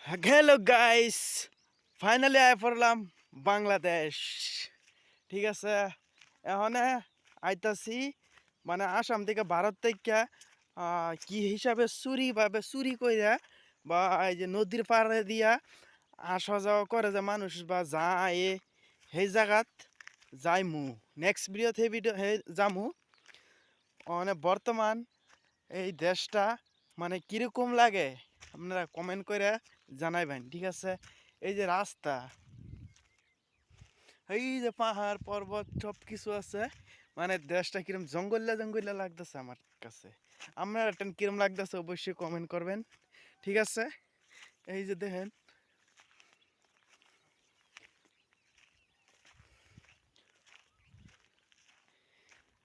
Hello guys, finally আয় পড়লাম বাংলাদেশ। ঠিক আছে, এখন আইতাছি মানে আসাম থেকে ভারত থেকে কি হিসাবে চুরি কইরা বা এই যে নদীর পাড়ে দিয়া আসা যাওয়া করে যে মানুষ বা যায় সেই জায়গাত যাইমু। নেক্সট ভিডিওতে সেই ভিডিও যামু। মানে বর্তমান এই দেশটা মানে কিরকম লাগে আপনারা কমেন্ট করে জানাইবেন। ঠিক আছে, এই যে রাস্তা, এই যে পাহাড় পর্বত সব কিছু আছে, মানে দেশটা কিরম জঙ্গল্লা জঙ্গল্লা লাগতেছে আমার কাছে। আপনার একটা কিরম লাগতেছে অবশ্যই কমেন্ট করবেন। ঠিক আছে, এই যে দেখেন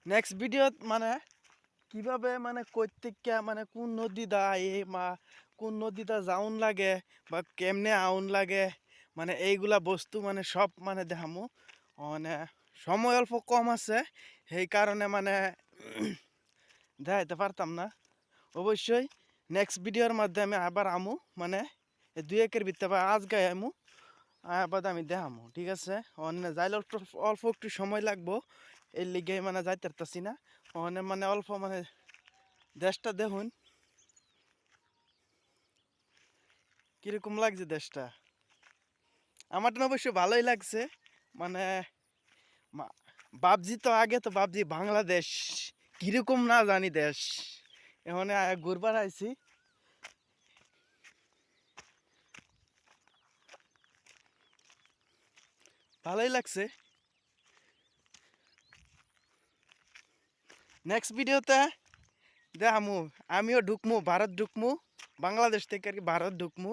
নেক্সট ভিডিও মানে কিভাবে মানে কইতেকা মানে কোন নদী দা কোন নদীটা যাউন লাগে বা কেমনে আউন লাগে, মানে এইগুলা বস্তু মানে সব মানে দেখামু। মানে সময় অল্প কম আছে, সেই কারণে মানে দেখাইতে পারতাম না। অবশ্যই নেক্সট ভিডিওর মাধ্যমে আবার আমু, মানে দুই একের ভিতরে বা আজ গায়ে আমু, আবার আমি দেখামু। ঠিক আছে, অন্য যাইলে অল্প অল্প একটু সময় লাগবো, এর লিগে মানে যাইতে পারতাছি না। মানে অল্প মানে দেশটা দেখুন কিরকম লাগছে দেশটা। আমার তো অবশ্য ভালোই লাগছে। মানে ভাবছি তো আগে তো ভাবছি বাংলাদেশ কিরকম না জানি দেশ, এখন ঘুরবার আইছি, ভালোই লাগছে। নেক্সট ভিডিওতে দেখামু আমিও ঢুকমু, ভারত ঢুকমু, বাংলাদেশ থেকে আর কি ভারত ঢুকমু।